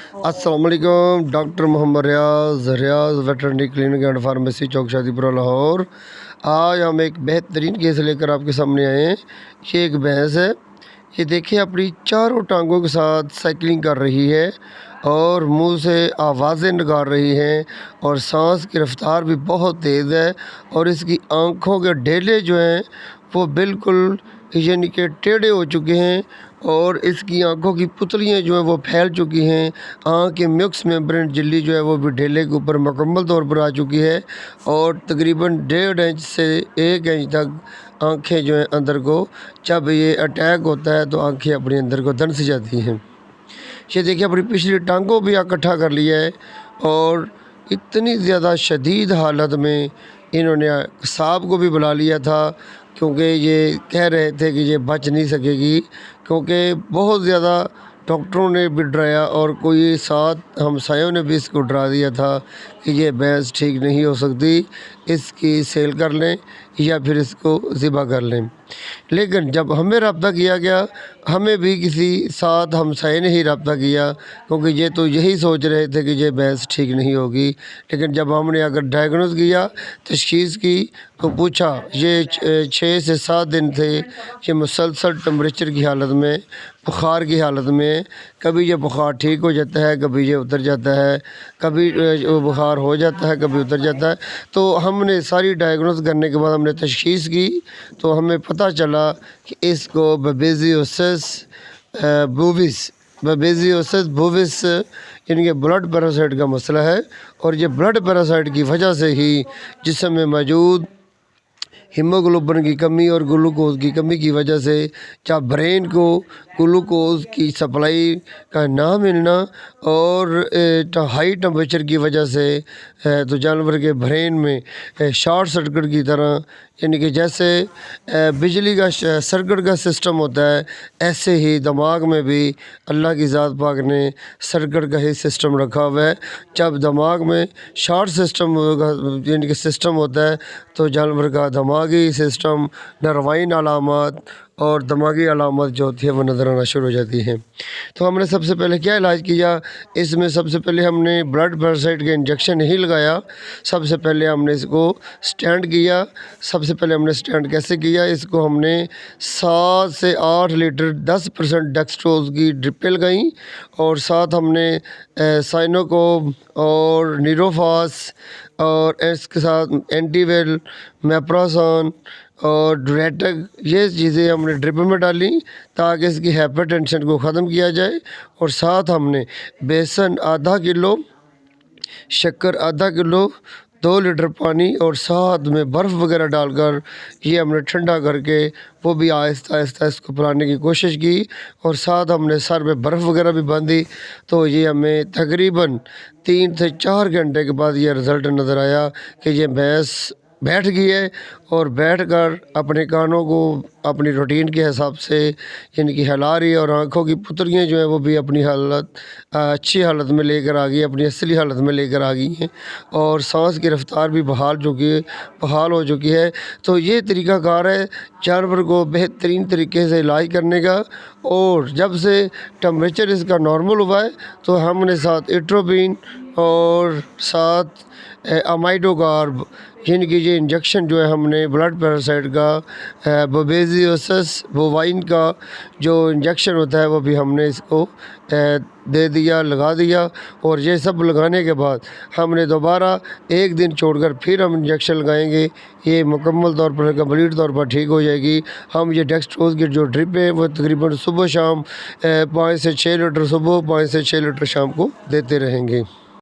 अस्सलाम वालेकुम। Doctor Mohammad Riaz veterinary clinic and pharmacy चौक शादीपुरा लाहौर। आज हम एक बेहतरीन केस लेकर आपके सामने आए हैं। ये एक भैंस है, ये देखिए अपनी चारों टांगों के साथ साइकिलिंग कर रही है और मुंह से आवाज़ें निकाल रही हैं और सांस की रफ़्तार भी बहुत तेज़ है और इसकी आँखों के डेले जो हैं वो बिल्कुल यानी कि टेढ़े हो चुके हैं और इसकी आंखों की पुतलियाँ जो हैं वो फैल चुकी हैं। आँख के म्यूक्स मेम्ब्रेन झिल्ली जो है वो भी ढेले के ऊपर मुकम्मल तौर पर आ चुकी है और तकरीबन 1.5 इंच से 1 इंच तक आंखें जो हैं अंदर को, जब ये अटैक होता है तो आंखें अपने अंदर को दन सी जाती हैं। ये देखिए अपनी पिछली टांगों भी इकट्ठा कर लिया है और इतनी ज़्यादा शदीद हालत में इन्होंने साहब को भी बुला लिया था क्योंकि ये कह रहे थे कि ये बच नहीं सकेगी, क्योंकि बहुत ज़्यादा डॉक्टरों ने भी डराया और कोई साथ हमसायों ने भी इसको डरा दिया था कि ये भैंस ठीक नहीं हो सकती, इसकी सेल कर लें या फिर इसको ज़िबा कर लें। लेकिन जब हमें रब्ता किया गया, हमें भी किसी साथ हमसाये ने ही रब्ता किया क्योंकि ये तो यही सोच रहे थे कि ये भैंस ठीक नहीं होगी। लेकिन जब हमने अगर डायग्नोस किया, तशख़ीस की, तो पूछा, ये 6 से 7 दिन थे ये मुसलसल टेम्परेचर की हालत में, बुखार की हालत में, कभी ये बुखार ठीक हो जाता है, कभी ये उतर जाता है, कभी बुखार हो जाता है, कभी उतर जाता है। तो हमने सारी डायग्नोस करने के बाद हमने तशख़ीस की तो हमें पता चला कि इसको बेबेज़ियोसिस बोविस इनके ब्लड पैरासाइट का मसला है और ये ब्लड पैरासाइट की वजह से ही जिस्म में मौजूद हीमोग्लोबिन की कमी और ग्लूकोज़ की कमी की वजह से जब ब्रेन को ग्लूकोज़ की सप्लाई का ना मिलना और हाई टेम्परेचर की वजह से तो जानवर के ब्रेन में शॉर्ट सर्किट की तरह, यानी कि जैसे बिजली का सर्किट का सिस्टम होता है, ऐसे ही दिमाग में भी अल्लाह की ज़ात पाक ने सर्किट का ही सिस्टम रखा हुआ है। जब दिमाग में शॉर्ट सिस्टम यानी कि सिस्टम होता है तो जानवर का दिमागी सिस्टम, नर्वाइन अलामत और दिमागी अलामत जो होती है वो नज़र आना शुरू हो जाती हैं। तो हमने सबसे पहले क्या इलाज किया, इसमें सबसे पहले हमने ब्लड पैरासाइट का इंजेक्शन ही लगाया। सबसे पहले हमने इसको स्टैंड किया। सबसे पहले हमने स्टैंड कैसे किया, इसको हमने 7 से 8 लीटर 10% डेक्सट्रोज की ड्रिपें लगाई और साथ हमने साइनोकोब और नीरोफास और इसके साथ एंटीवेल, मेप्राजोन और ड्यूरेटिक, ये चीज़ें हमने ड्रिप में डाली ताकि इसकी हाइपरटेंशन को ख़त्म किया जाए। और साथ हमने बेसन आधा किलो, शक्कर आधा किलो, 2 लीटर पानी और साथ में बर्फ़ वगैरह डालकर ये हमने ठंडा करके वो भी आहिस्ता आहिस्ता इसको पिलाने की कोशिश की और साथ हमने सर पे बर्फ़ वगैरह भी बांधी। तो ये हमें तकरीबन 3 से 4 घंटे के बाद ये रिज़ल्ट नज़र आया कि ये भैंस बैठ गई है और बैठकर अपने कानों को अपनी रूटीन के हिसाब से यानी कि हिला रही है और आँखों की पुतलियाँ जो हैं वो भी अपनी हालत अच्छी हालत में लेकर आ गई, अपनी असली हालत में लेकर आ गई हैं और सांस की रफ़्तार भी बहाल हो चुकी है। तो ये तरीक़ाकार है जानवर को बेहतरीन तरीके से इलाज करने का। और जब से टेम्परेचर इसका नॉर्मल हुआ है तो हमने साथ एट्रोपिन और साथ अमाइडोगार्ब यानी कि ये इंजेक्शन जो है हमने ब्लड पैरासाइट का बेबेज़ियोसिस बोवाइन का जो इंजेक्शन होता है वो भी हमने इसको दे दिया, लगा दिया। और ये सब लगाने के बाद हमने दोबारा 1 दिन छोड़कर फिर हम इंजेक्शन लगाएंगे। ये मुकम्मल तौर पर कंप्लीट तौर पर ठीक हो जाएगी। हम ये डेक्सट्रोज़ की जो ड्रिप है वो तकरीबन सुबह शाम 5 से 6 लीटर सुबह, 5 से 6 लीटर शाम को देते रहेंगे।